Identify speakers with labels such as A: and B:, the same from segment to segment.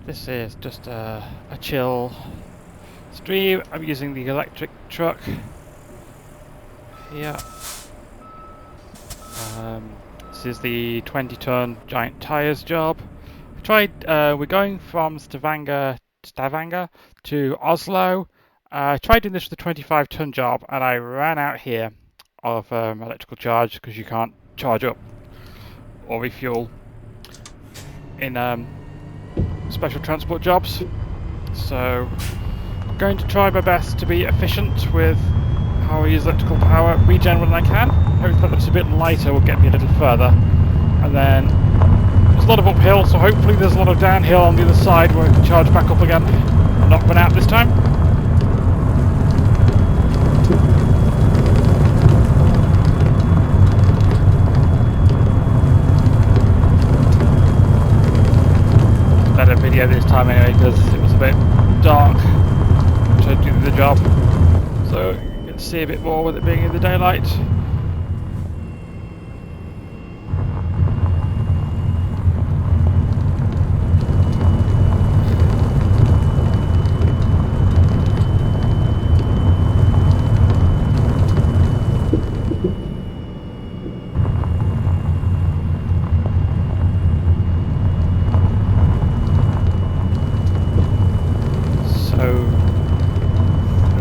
A: This is just a chill stream. I'm using the electric truck. Yeah. This is the 20-ton giant tyres job. We're going from Stavanger to Oslo. I tried doing this with the 25-ton job, and I ran out here of electrical charge because you can't charge up or refuel in special transport jobs. So I'm going to try my best to be efficient with how I use electrical power, regen when I can. Hopefully that looks a bit lighter will get me a little further. And then there's a lot of uphill, so hopefully there's a lot of downhill on the other side where I can charge back up again and not run out this time. Better video this time anyway because it was a bit dark to do the job, so you can see a bit more with it being in the daylight.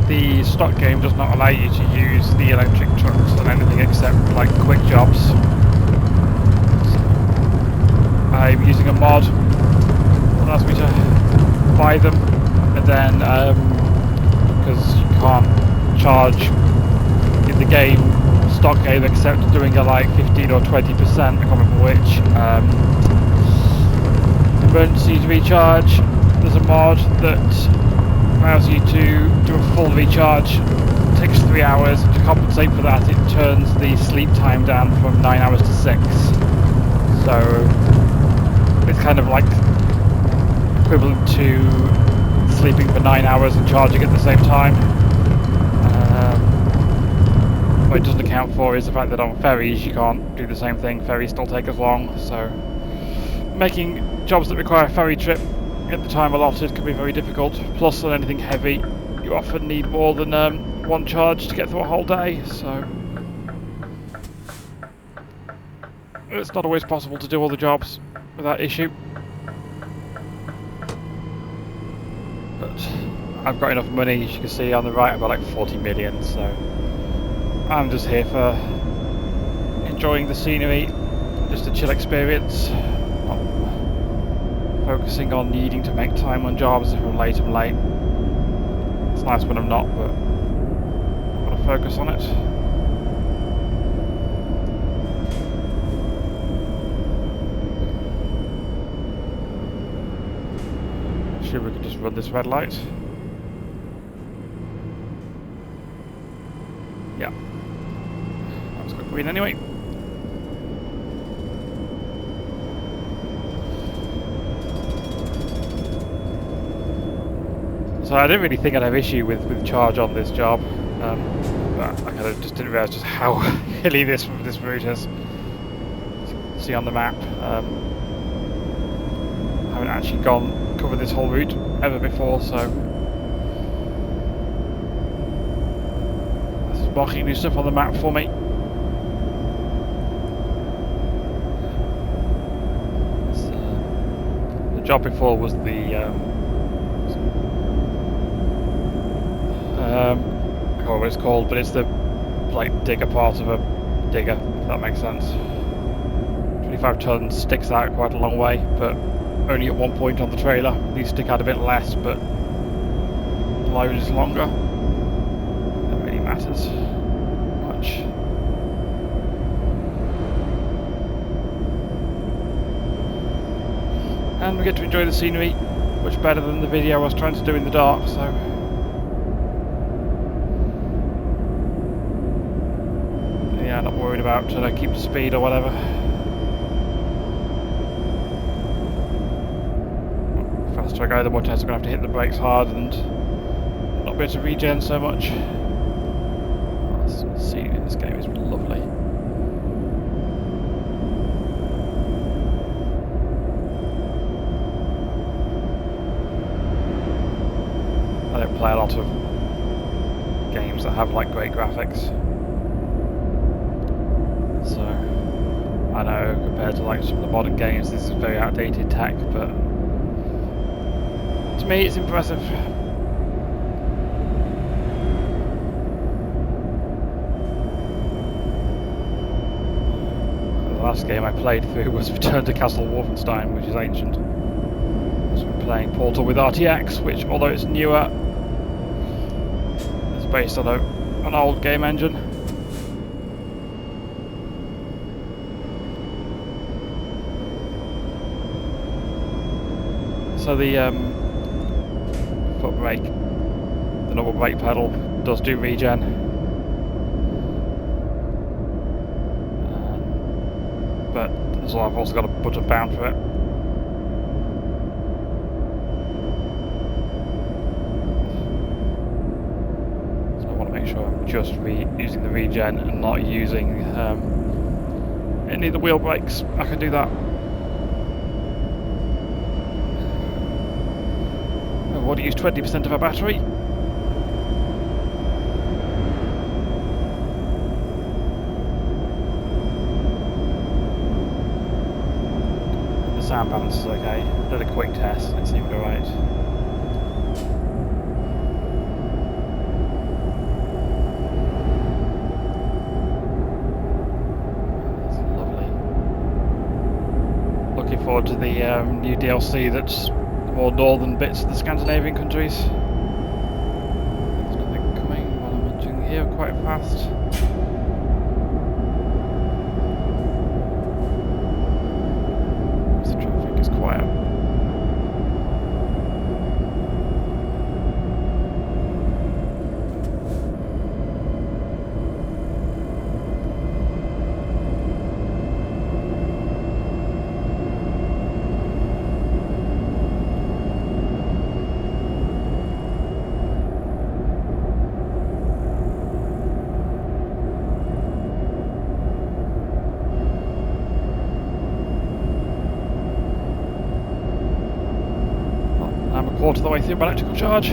A: The stock game does not allow you to use the electric trucks on anything except like quick jobs. So I'm using a mod that allows me to buy them, and then because you can't charge in the game, stock game, except doing a like 15 or 20%, I can't remember which, emergency recharge. There's a mod that allows you to do a full recharge. It takes 3 hours. To compensate for that, it turns the sleep time down from 9 hours to 6. So it's kind of like equivalent to sleeping for 9 hours and charging at the same time. What it doesn't account for is the fact that on ferries you can't do the same thing. Ferries still take as long, so making jobs that require a ferry trip at the time allotted can be very difficult. Plus, on anything heavy, you often need more than one charge to get through a whole day, so it's not always possible to do all the jobs without issue. But I've got enough money, as you can see on the right, I've got like 40 million, so I'm just here for enjoying the scenery, just a chill experience. Focusing on needing to make time on jobs. If I'm late, I'm late. It's nice when I'm not, but I've got to focus on it. Actually, we could just run this red light. Yeah. That's got green anyway. So I didn't really think I'd have issue with charge on this job, but I kind of just didn't realise just how hilly this route is. As you can see on the map, I haven't actually covered this whole route ever before, so this is marking new stuff on the map for me. The job before was the I can't remember what it's called, but it's the like digger part of a digger, if that makes sense. 25 tons sticks out quite a long way, but only at one point on the trailer. These stick out a bit less, but the load is longer. That really matters much. And we get to enjoy the scenery much better than the video I was trying to do in the dark, so yeah, not worried about trying to keep the speed or whatever. The faster I go, the more times I'm going to have to hit the brakes hard and not be able to regen so much. The scenery in this game is lovely. don't play a lot of games that have like great graphics. So I know compared to like some of the modern games, this is very outdated tech, but to me it's impressive. The last game I played through was Return to Castle Wolfenstein, which is ancient. So we're playing Portal with RTX, which, although it's newer, is based on an old game engine. So the foot brake, the normal brake pedal, does do regen. But so I've also got a button bound for it. So I want to make sure I'm just using the regen and not using any of the wheel brakes. I can do that. I want to use 20% of our battery. Sound balance is okay. Did a quick test, it seemed alright. That's lovely. Looking forward to the new DLC that's the more northern bits of the Scandinavian countries. There's nothing coming while I'm munching here quite fast. Quarter of the way through my electrical charge. A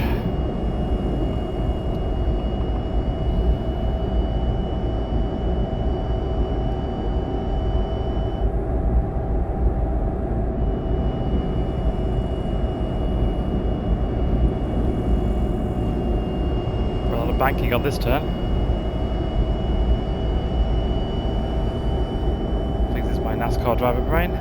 A: lot of banking on this turn. I think this is my NASCAR driver brain.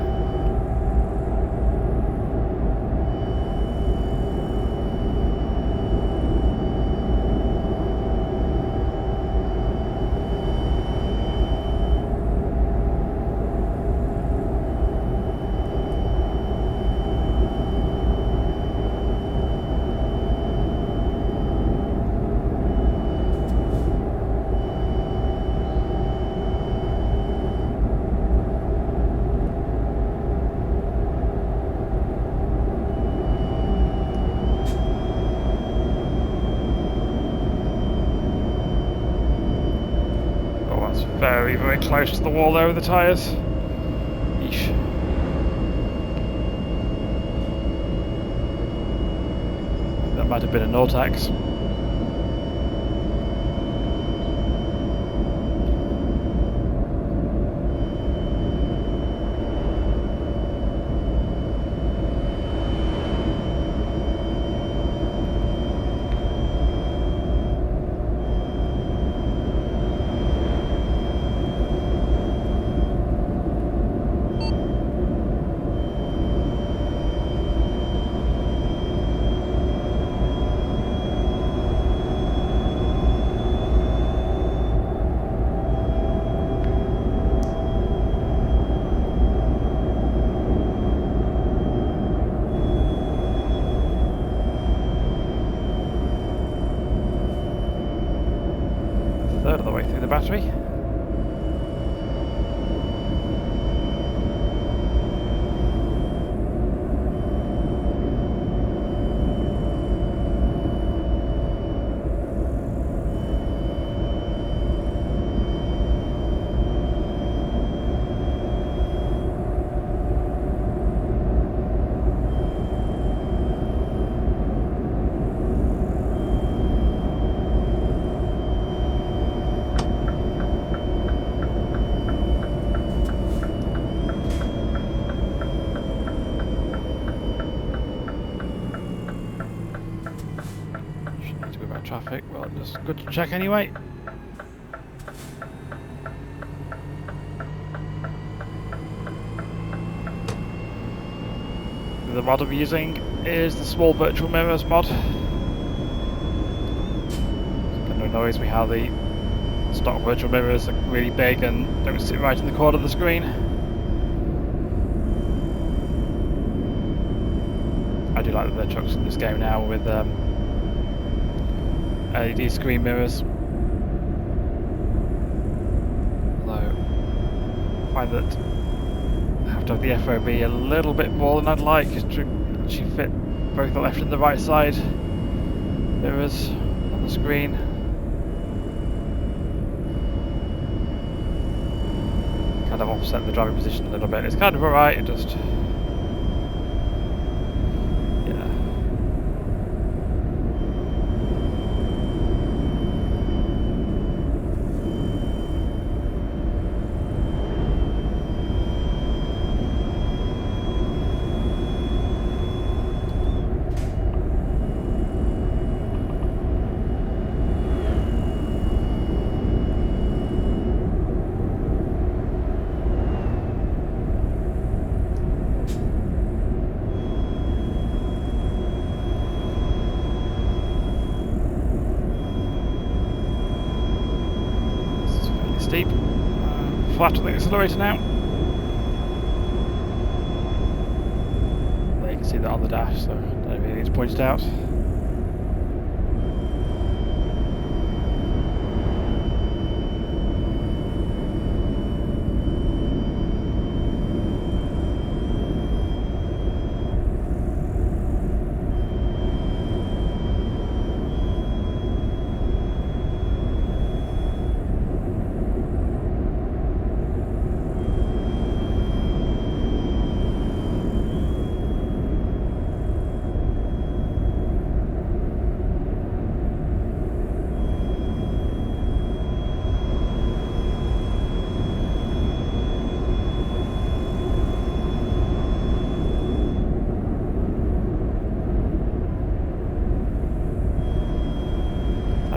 A: Very, very close to the wall there with the tyres. Eesh. That might have been a Nortex. Third of the way through the battery. traffic. Well, just good to check anyway. The mod I'm using is the small virtual mirrors mod. It kind of annoys me how the stock virtual mirrors are really big and don't sit right in the corner of the screen. I do like that there are trucks in this game now with LED screen mirrors. Although I find that I have to have the FOV a little bit more than I'd like to actually fit both the left and the right side mirrors on the screen. Kind of offset the driving position a little bit. It's kind of alright, it just... yeah. Steep. Flat on the accelerator now. There you can see that on the dash, so I don't really need to point it out.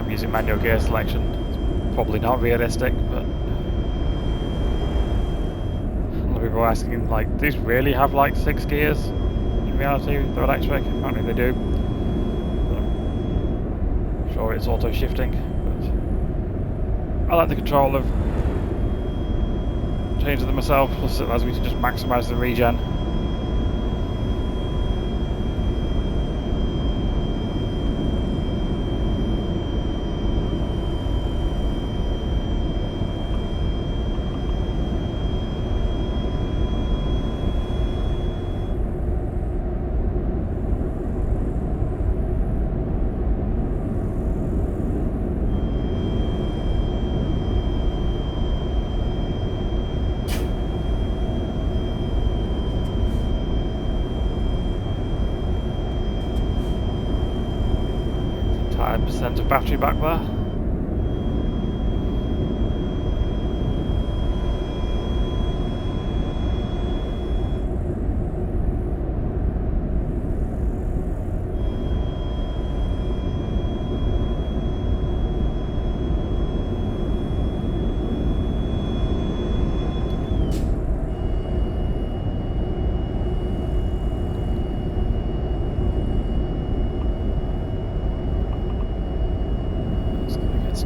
A: Using manual gear selection. It's probably not realistic, but a lot of people are asking, like, do these really have like 6 gears in reality if they're electric? Apparently they do. I'm sure it's auto shifting, but I like the control of changing them myself, plus it allows me to just maximise the regen. Percent of battery back there.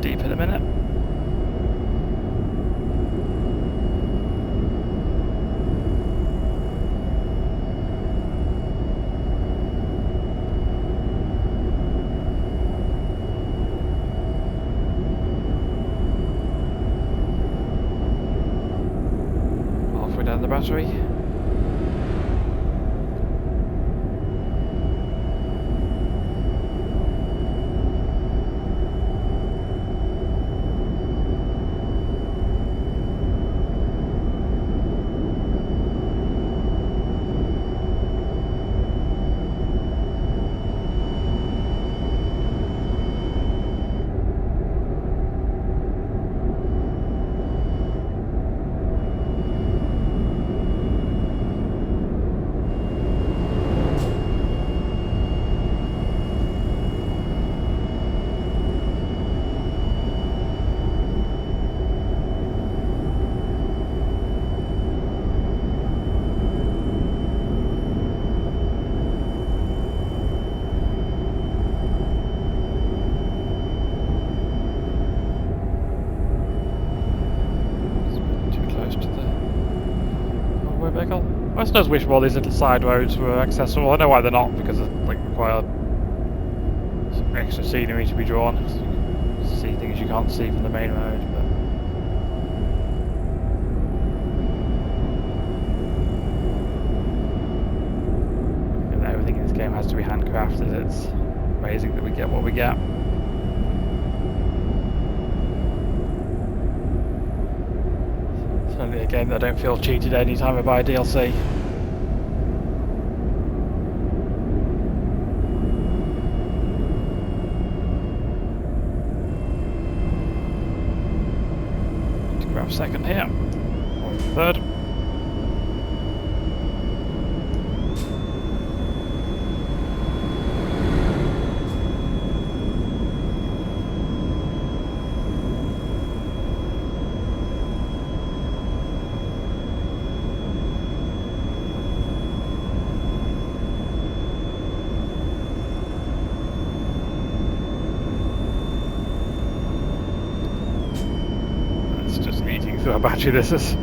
A: Deep in a minute. Halfway down the battery. just wish more of these little side roads were accessible. I know why they're not, because they like require some extra scenery to be drawn. So you can see things you can't see from the main road. But everything in this game has to be handcrafted. It's amazing that we get what we get. Certainly a game that I don't feel cheated any time I buy a DLC. Grab second here, or third. Through how battery this is.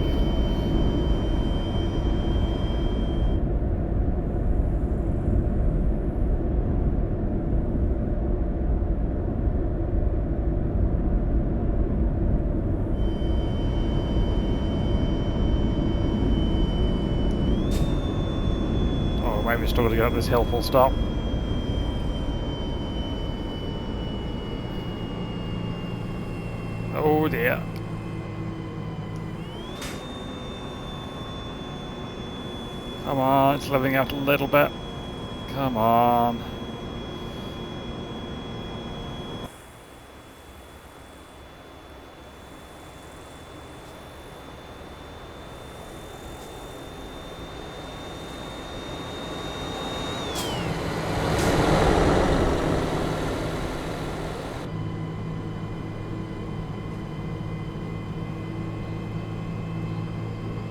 A: Oh, maybe struggle to get up this hill full stop. Oh dear. Come on, it's leveling out a little bit. Come on.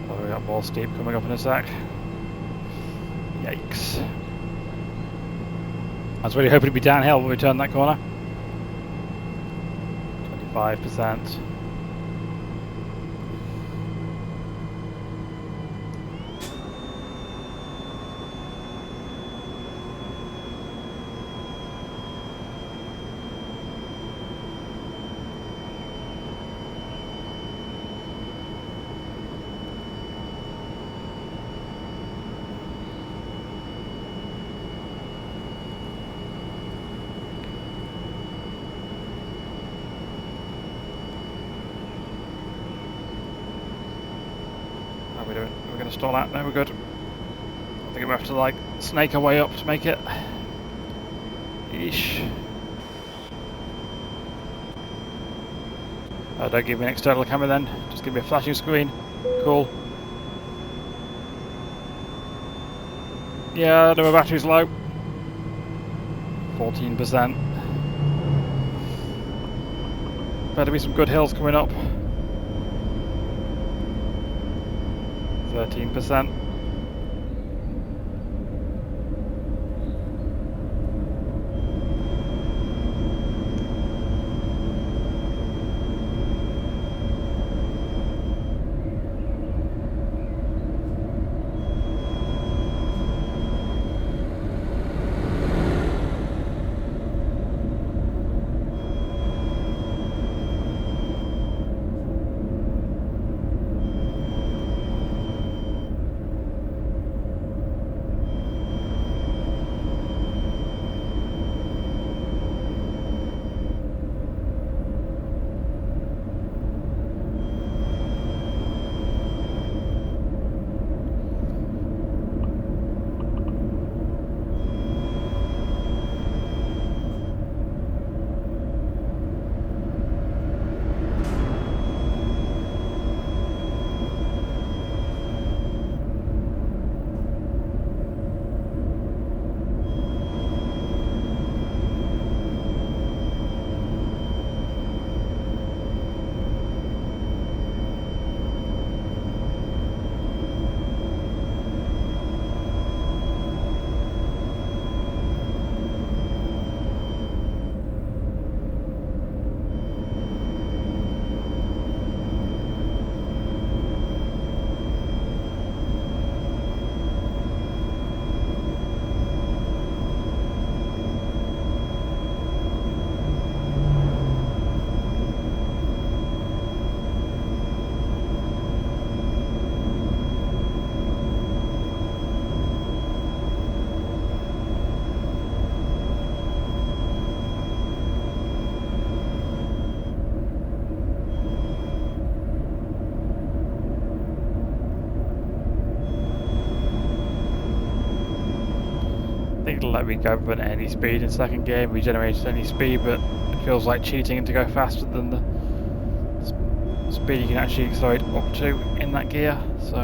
A: Oh, we got more steep coming up in a sec. Yikes. I was really hoping it'd be downhill when we turned that corner. 25%. We're going to stall out. No, we're good. I think we have to like snake our way up to make it. Yeesh. Don't give me an external camera then. Just give me a flashing screen. Cool. Yeah, no, my battery's low. 14%. Better be some good hills coming up. 13%. like we go run at any speed in second gear, regenerate at any speed, but it feels like cheating to go faster than the speed you can actually accelerate up to in that gear. So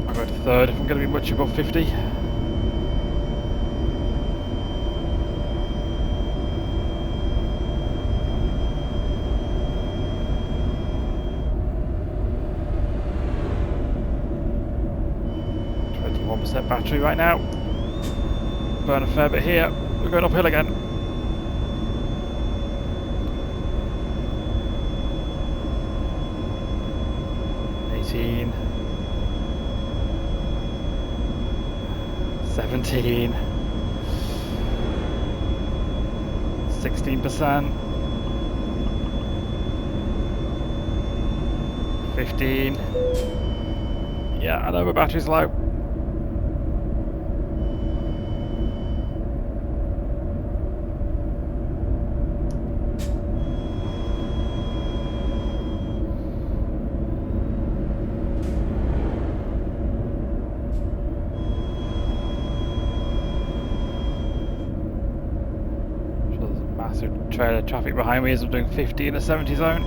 A: I'll go to third if I'm going to be much above 50. Battery right now. Burn a fair bit here. We're going uphill again. $18, 17, 16%, 15. Yeah, I know my battery's low. Trailer traffic behind me as I'm doing 50 in a 70 zone.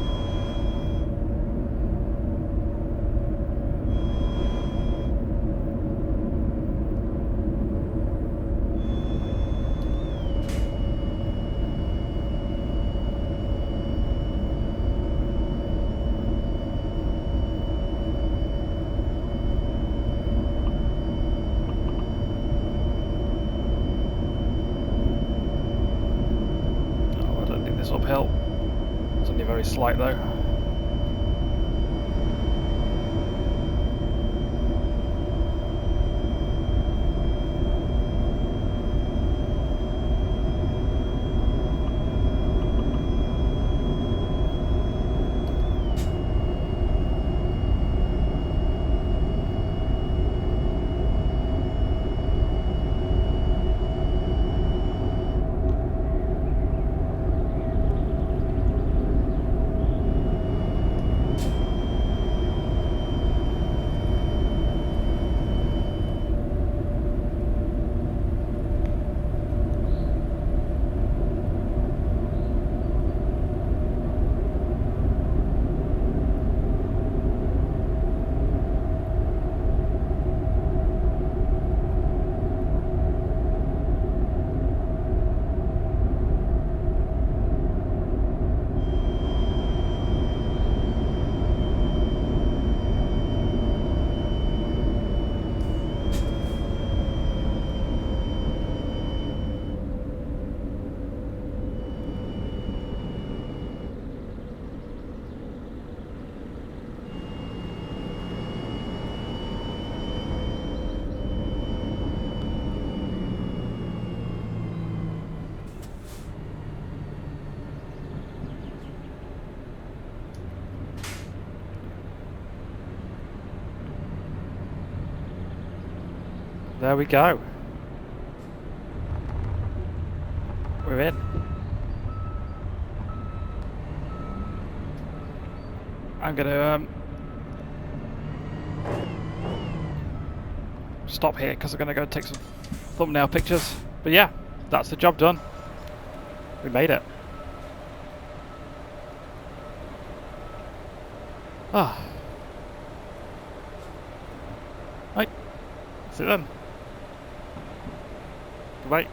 A: Uphill. It's only very slight though. There we go. We're in. I'm gonna stop here because I'm gonna go take some thumbnail pictures. But yeah, that's the job done. We made it. Ah. Right. That's it then. Goodbye.